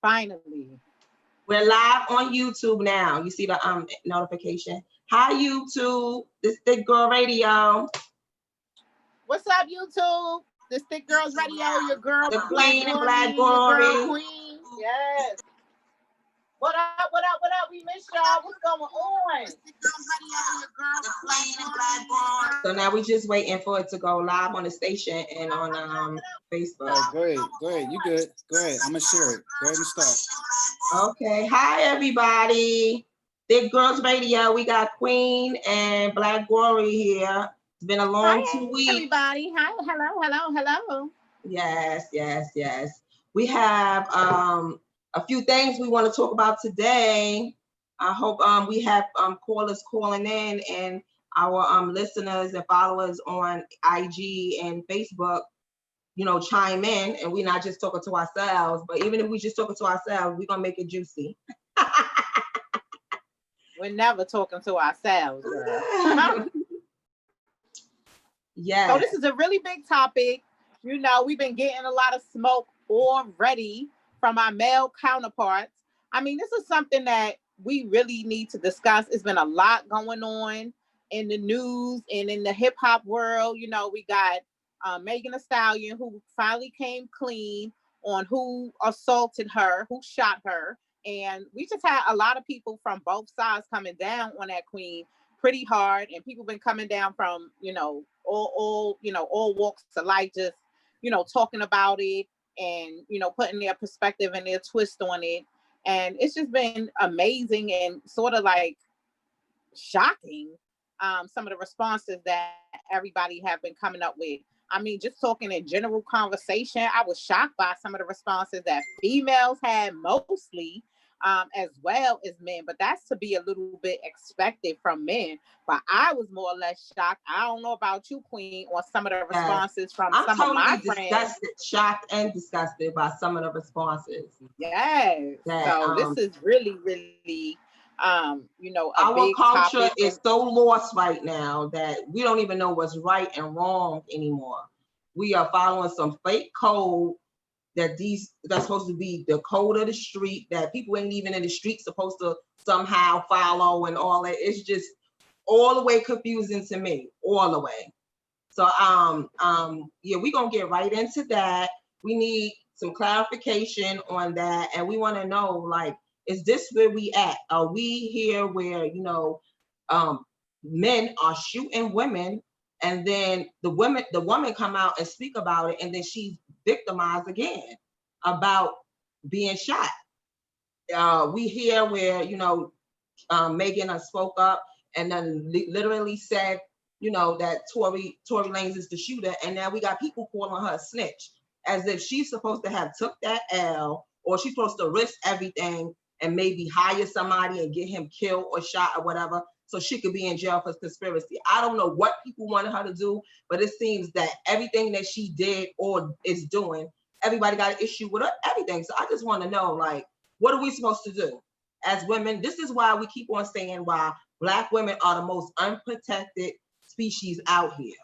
Finally. We're live on YouTube now. You see the notification. Hi YouTube. This Thick Girl Radio. What's up, YouTube? This Thick Girls Radio, your girl The Black Queen and Glory, Black your girl Glory. Queen. Yes. What up, what up, what up? We missed y'all. What's going on? So now we just waiting for it to go live on the station and on Facebook. Right, go ahead. You good. Go ahead. I'm gonna share it. Go ahead and start. Okay. Hi everybody. Thick Girls Radio. We got Queen and Black Glory here. It's been a long 2 weeks. Everybody. Hi, hello. Yes. We have a few things we want to talk about today. I hope we have callers calling in and our listeners and followers on IG and Facebook, chime in, and we're not just talking to ourselves, but even if we just talking to ourselves, we're gonna make it juicy. We're never talking to ourselves, girl. Yeah. So this is a really big topic. We've been getting a lot of smoke already from our male counterparts. I mean, this is something that we really need to discuss. It's been a lot going on in the news and in the hip hop world. We got Megan Thee Stallion, who finally came clean on who assaulted her, who shot her. And we just had a lot of people from both sides coming down on that queen pretty hard. And people been coming down from, all walks of life, just, talking about it and, putting their perspective and their twist on it. And it's just been amazing and sort of like shocking, some of the responses that everybody have been coming up with. I mean, just talking in general conversation, I was shocked by some of the responses that females had mostly, as well as men. But that's to be a little bit expected from men. But I was more or less shocked. I don't know about you, Queen, on some of the responses from some of my friends. Shocked and disgusted by some of the responses. Yes. So this is really, really, our big culture topic. is so lost right now that we don't even know what's right and wrong anymore. We are following some fake code that's supposed to be the code of the street that people ain't even in the street supposed to somehow follow and all that. It's just all the way confusing to me, all the way. So yeah, we're gonna get right into that. We need some clarification on that, and we want to know, like, is this where we at? Are we here where men are shooting women, and then the woman come out and speak about it, and then she's victimized again about being shot? We hear where Megan spoke up and then literally said that Tory Lanez is the shooter, and now we got people calling her a snitch, as if she's supposed to have took that L, or she's supposed to risk everything and maybe hire somebody and get him killed or shot or whatever, so she could be in jail for conspiracy. I don't know what people wanted her to do, but it seems that everything that she did or is doing, everybody got an issue with her, everything. So I just want to know, like, what are we supposed to do as women? This is why we keep on saying why Black women are the most unprotected species out here.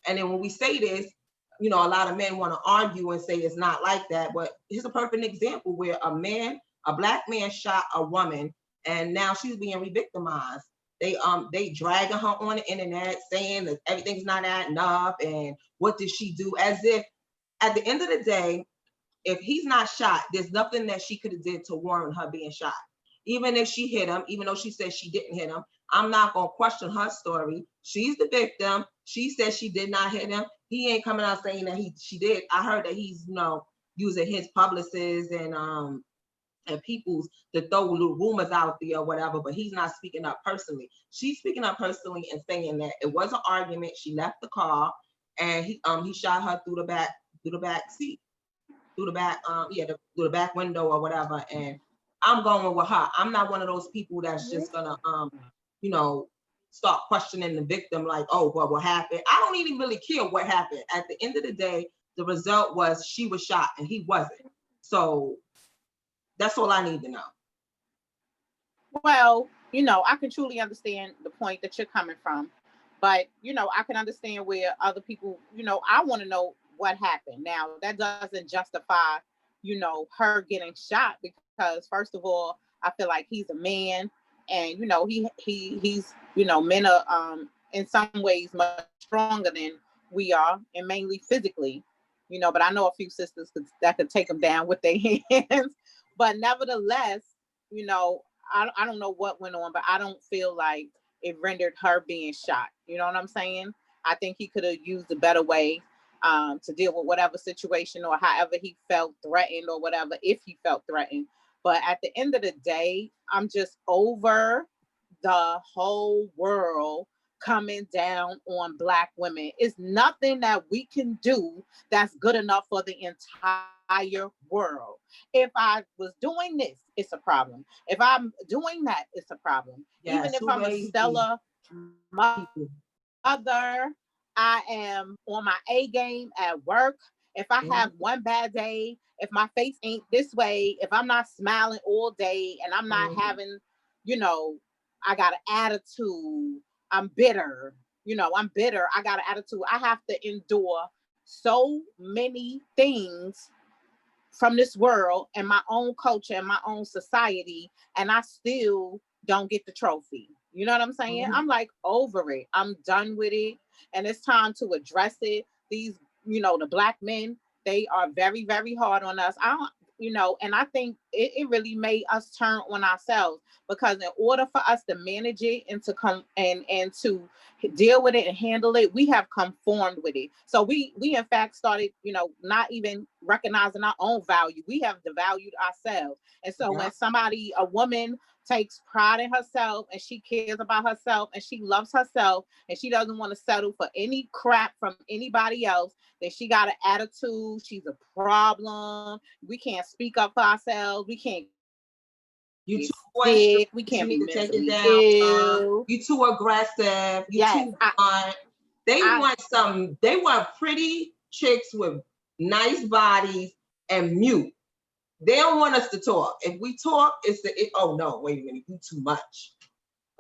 And then when we say this, a lot of men want to argue and say it's not like that. But here's a perfect example where a Black man shot a woman, and now she's being re-victimized. They dragging her on the internet saying that everything's not adding up, and what did she do? As if at the end of the day, if he's not shot, there's nothing that she could have did to warrant her being shot. Even if she hit him, even though she said she didn't hit him, I'm not gonna question her story. She's the victim. She said she did not hit him. He ain't coming out saying that she did. I heard that he's using his publicists and people's to throw little rumors out there or whatever, but he's not speaking up personally. She's speaking up personally and saying that it was an argument. She left the car and he shot her through the back seat, through the back window or whatever. And I'm going with her. I'm not one of those people that's just gonna start questioning the victim, like, oh, well, what happened? I don't even really care what happened. At the end of the day, the result was she was shot and he wasn't. So that's all I need to know. Well, I can truly understand the point that you're coming from, but, I can understand where other people, I want to know what happened. Now, that doesn't justify, her getting shot, because because first of all, I feel like he's a man, and he's men are in some ways much stronger than we are, and mainly physically. But I know a few sisters that could take him down with their hands. But nevertheless, I don't know what went on, but I don't feel like it rendered her being shot. You know what I'm saying? I think he could have used a better way to deal with whatever situation or however he felt threatened or whatever, if he felt threatened. But at the end of the day, I'm just over the whole world coming down on Black women. It's nothing that we can do that's good enough for the entire world. If I was doing this, it's a problem. If I'm doing that, it's a problem. Yes, Even if who I'm a raised stellar people? mother, I am on my A game at work. If I Mhm. have one bad day, if my face ain't this way, if I'm not smiling all day and I'm not Mhm. having, I got an attitude, I'm bitter, I'm bitter, I got an attitude, I have to endure so many things from this world and my own culture and my own society, and I still don't get the trophy. You know what I'm saying? Mhm. I'm like over it. I'm done with it. And it's time to address it. These, the Black men, they are very, very hard on us. I don't, and I think it really made us turn on ourselves, because in order for us to manage it and to come and to deal with it and handle it, we have conformed with it. So we in fact started, not even recognizing our own value. We have devalued ourselves. And so Yeah. when a woman takes pride in herself and she cares about herself and she loves herself and she doesn't want to settle for any crap from anybody else, then she got an attitude, she's a problem. We can't speak up for ourselves. We can't You get too boisterous. sick. We You can't be need to take it mentally down. ill. You too aggressive. You Yes, too blunt. They I want they want pretty chicks with nice bodies and mute. They don't want us to talk. If we talk, oh no, wait a minute, you too much.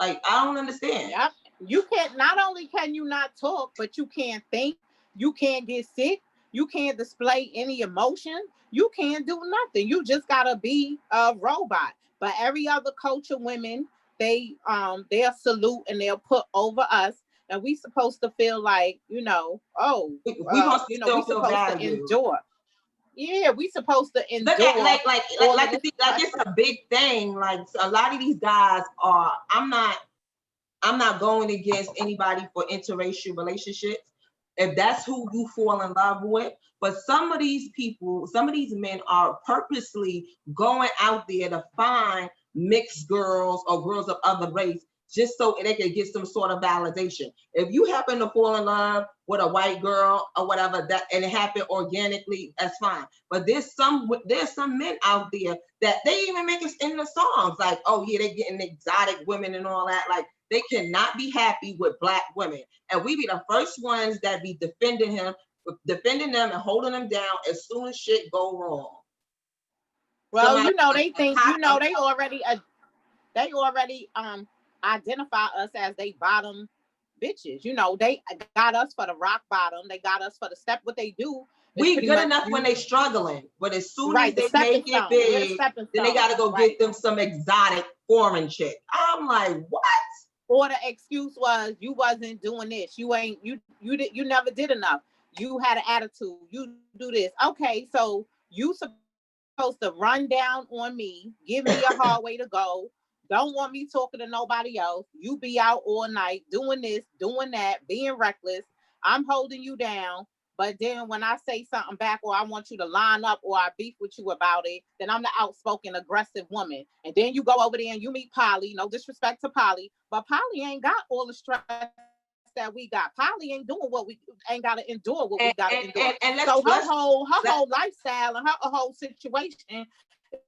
Like, I don't understand. Yep. You can't, not only can you not talk, but you can't think, you can't get sick, you can't display any emotion, you can't do nothing. You just gotta be a robot. But every other culture, women, they'll salute and they'll put over us. And we supposed to feel like, We supposed to we still feel supposed to valued. endure. Yeah, we supposed to Look at endure all of this like it's a big thing. Like, a lot of these guys are. I'm not going against anybody for interracial relationships, if that's who you fall in love with. But some of these people, some of these men are purposely going out there to find mixed girls or girls of other race just so they can get some sort of validation. If you happen to fall in love with a white girl or whatever, that and it happened organically, that's fine. But there's some men out there that they even make it in the songs, like, oh yeah, they're getting exotic women and all that. Like, they cannot be happy with Black women. And we be the first ones that be defending them and holding them down as soon as shit go wrong. Well, Somebody they think, they already identify us as they bottom bitches. They got us for the rock bottom. They got us for the step. What they do is we pretty good much enough when they struggling, but as soon as right, the they stepping make it stone. We're the big, stepping then they stone. got to go Right. get them some exotic foreign chick. I'm like, what? Or the excuse was, you wasn't doing this. You never did enough. You had an attitude. You do this. Okay, so you supposed to run down on me, give me a hard way to go, don't want me talking to nobody else. You be out all night doing this, doing that, being reckless. I'm holding you down. But then when I say something back, or I want you to line up, or I beef with you about it, then I'm the outspoken, aggressive woman. And then you go over there and you meet Polly. No disrespect to Polly, but Polly ain't got all the stress that we got. Polly ain't doing what we ain't got to endure what we got to endure. And so her whole lifestyle and her whole situation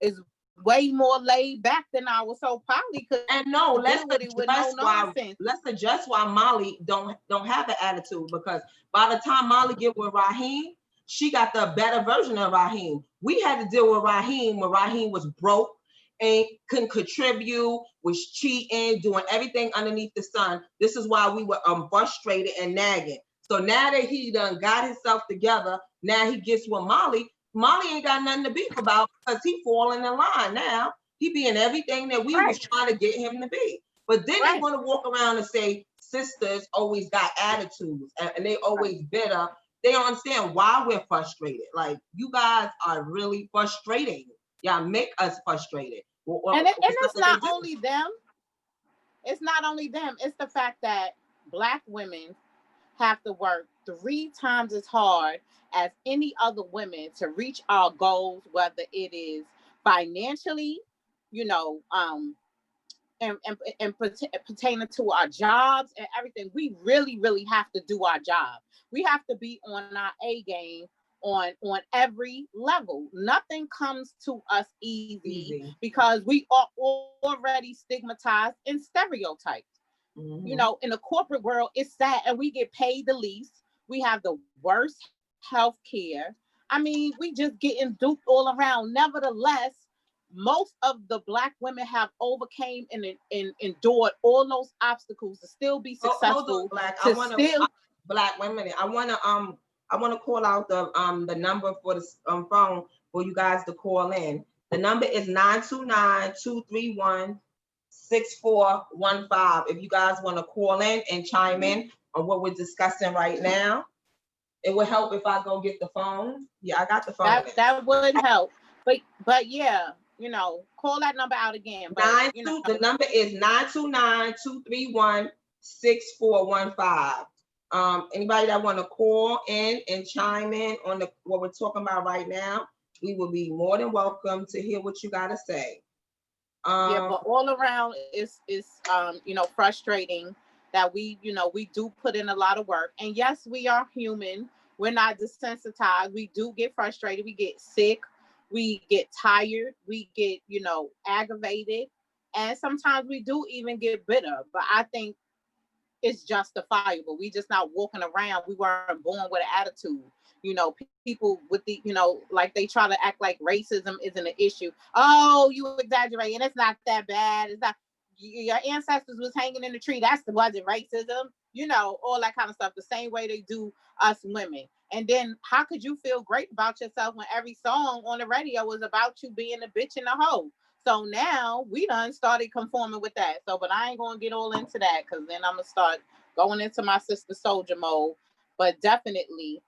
is way more laid back than ours. So Polly could let's deal with it with no nonsense. Let's suggest why Molly don't have an attitude, because by the time Molly get with Raheem, she got the better version of Raheem. We had to deal with Raheem when Raheem was broke and couldn't contribute, was cheating, doing everything underneath the sun. This is why we were frustrated and nagging. So now that he done got himself together, now he gets with Molly. Molly ain't got nothing to beef about because he falling in line now. He being everything that we was trying to get him to be. But then they want to walk around and say sisters always got attitudes and they always bitter. They don't understand why we're frustrated. Like, you guys are really frustrating. Y'all make us frustrated. And it's not only them. It's not only them. It's the fact that Black women have to work 3 times as hard as any other women to reach our goals, whether it is financially, you know, and pertaining to our jobs and everything. We really, really have to do our job. We have to be on our A game on every level. Nothing comes to us easy. Because we are already stigmatized and stereotyped. Mm-hmm. You know, in the corporate world, it's sad, and we get paid the least. We have the worst health care. I mean, we just getting duped all around. Nevertheless, most of the Black women have overcame and endured all those obstacles to still be successful. Black women. I want to call out the number for the phone for you guys to call in. The number is 929-231-6415. If you guys want to call in and chime in on what we're discussing right now, it would help if I go get the phone. Yeah, I got the phone. That would help. But yeah, you know, call that number out again. But, the number is 929-231-6415. Anybody that want to call in and chime in on what we're talking about right now, we will be more than welcome to hear what you got to say. Yeah, but all around is frustrating that we do put in a lot of work. And yes, we are human. We're not desensitized. We do get frustrated. We get sick. We get tired. We get, aggravated. And sometimes we do even get bitter. But I think it's justifiable. We just not walking around. We weren't born with an attitude. People with the, like they try to act like racism isn't an issue. Oh, you exaggerate, and it's not that bad. It's not. Your ancestors was hanging in the tree. Wasn't racism. All that kind of stuff. The same way they do us women. And then how could you feel great about yourself when every song on the radio was about you being a bitch and a hoe? So now we done started conforming with that. But I ain't gonna get all into that because then I'm gonna start going into my sister soldier mode. But definitely,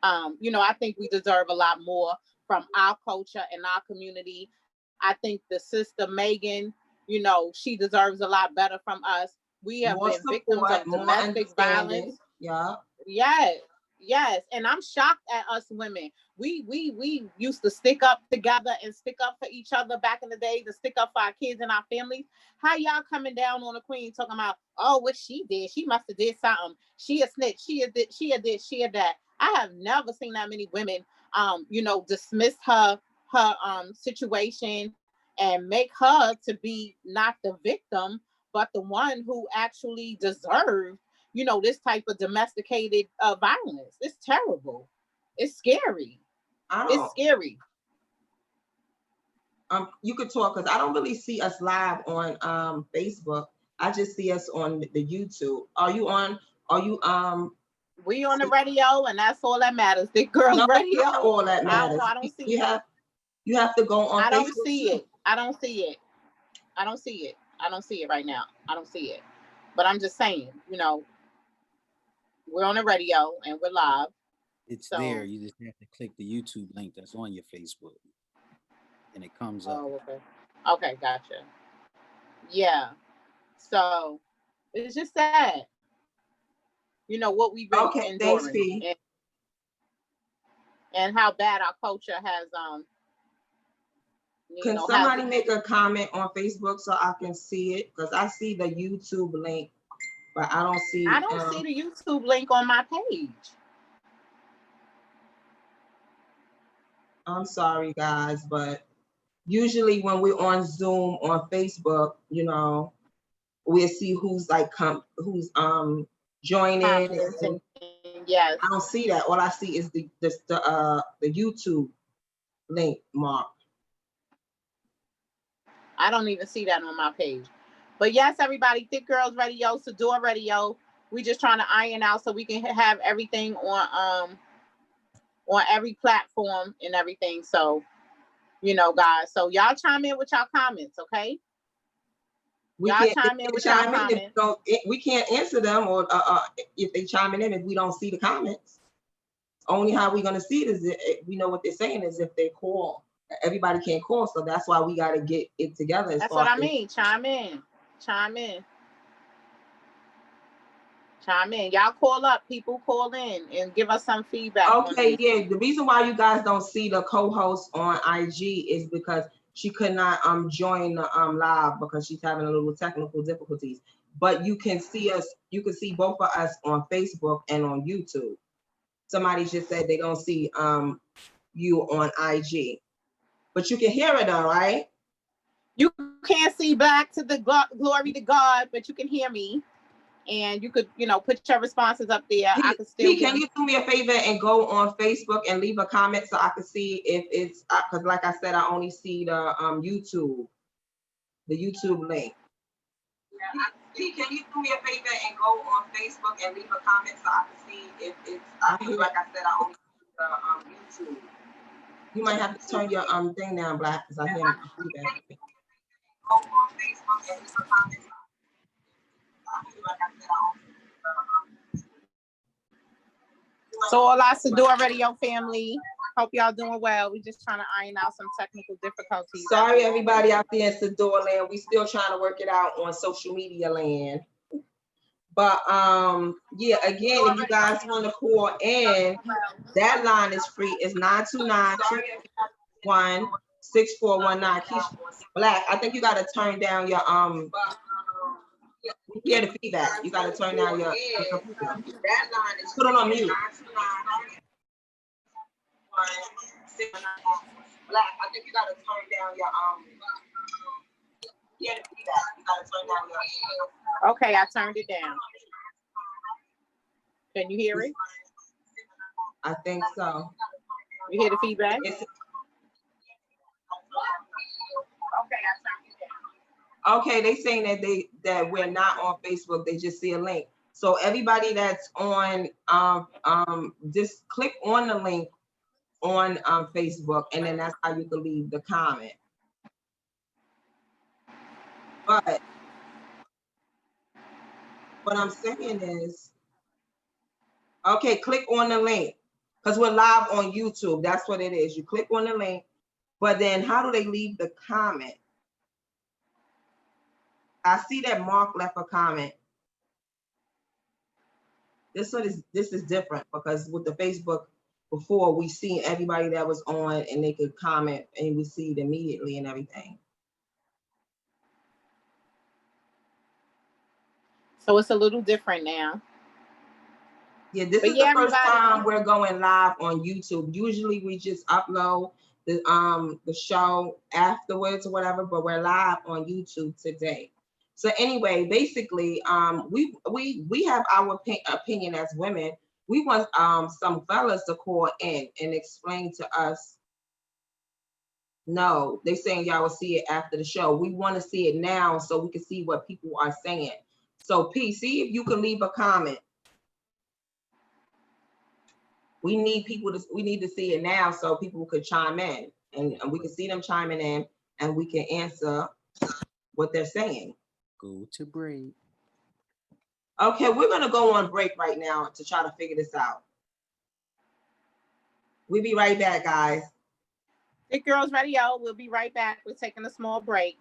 I think we deserve a lot more from our culture and our community. I think the sister Megan, she deserves a lot better from us. We have been victims of domestic violence. Yeah. Yes. And I'm shocked at us women. We used to stick up together and stick up for each other back in the day, to stick up for our kids and our families. How y'all coming down on the queen talking about, oh, what she did? She must have did something. She a snitch. She a this, she a this, she a that. I have never seen that many women, dismiss her situation and make her to be not the victim, but the one who actually deserved, this type of domesticated violence. It's terrible. It's scary. It's scary. You could talk because I don't really see us live on Facebook. I just see us on the YouTube. We on the radio, and that's all that matters. The Girlz radio. All that matters. I don't see it. You have to go on. I don't see it. I don't see it right now. I don't see it. But I'm just saying, we're on the radio and we're live. It's there. You just have to click the YouTube link that's on your Facebook, and it comes up. Oh, okay. Okay, gotcha. Yeah. So it's just sad. What we've been enduring, and how bad our culture has. Can somebody make a comment on Facebook so I can see it? Because I see the YouTube link, but I don't see. I don't see the YouTube link on my page. I'm sorry, guys, but usually when we're on Zoom on Facebook, we'll see who's joining. Yes. I don't see that. All I see is the YouTube link mark. I don't even see that on my page. But yes, everybody, Thick Girlz Radio, Sadior Radio. We just trying to iron out so we can have everything on on every platform and everything. So, you know, guys, so y'all chime in with y'all comments, okay? We Y'all can't chime in with y'all chime in if comments. we can't answer them, or if they chiming in if we don't see the comments. Only how we're gonna see it is if we know what they're saying is if they call. Everybody can't call, so that's why we gotta get it together. That's what I mean. Chime in. Chime in. Chime in. Y'all call up. People call in and give us some feedback. Okay, yeah. The reason why you guys don't see the co-host on IG is because she could not join the live because she's having a little technical difficulties. But you can see us, you can see both of us on Facebook and on YouTube. Somebody just said they don't see you on IG. But you can hear it all right? You can't see Black to the glory to God, but you can hear me. And you could, you know, put your responses up there. I could still. Can you do me a favor and go on Facebook and leave a comment so I can see if it's, because like I said, I only see the YouTube link. Can you do me a favor and go on Facebook and leave a comment so I can see if it's, like I said, I only see the YouTube. You might have to turn your thing down, Black, because I hear that. Go on Facebook and leave a comment. So all our Sadior Radio family, hope y'all doing well. We just trying to iron out some technical difficulties. Sorry, everybody out there in Sadior land. We still trying to work it out on social media land. But yeah, again, if you guys want to call in, that line is free. It's 929-261-6419. Black, I think you got to turn down your hear the feedback. You got to turn down your computer. That line is put it on mute. Black, I think you got to turn down your hear the feedback. You got to turn down your. Okay, I turned it down. Can you hear it? I think so. You hear the feedback? Okay, I turned it down. Okay, they saying that we're not on Facebook. They just see a link. So everybody that's on just click on the link on Facebook, and then that's how you can leave the comment. But what I'm saying is, okay, click on the link because we're live on YouTube. That's what it is. You click on the link, but then how do they leave the comment? I see that Mark left a comment. This is different because with the Facebook before, we see everybody that was on and they could comment and we see it immediately and everything. So it's a little different now. Yeah, this is the first time we're going live on YouTube. Usually we just upload the show afterwards or whatever, but we're live on YouTube today. So anyway, basically, we have our opinion as women. We want some fellas to call in and explain to us. No, they're saying y'all will see it after the show. We want to see it now so we can see what people are saying. So P, see if you can leave a comment. We need to see it now so people could chime in and we can see them chiming in and we can answer what they're saying. Go to break. Okay, we're gonna go on break right now to try to figure this out. We'll be right back, guys. Girlz Radio, we'll be right back. We're taking a small break.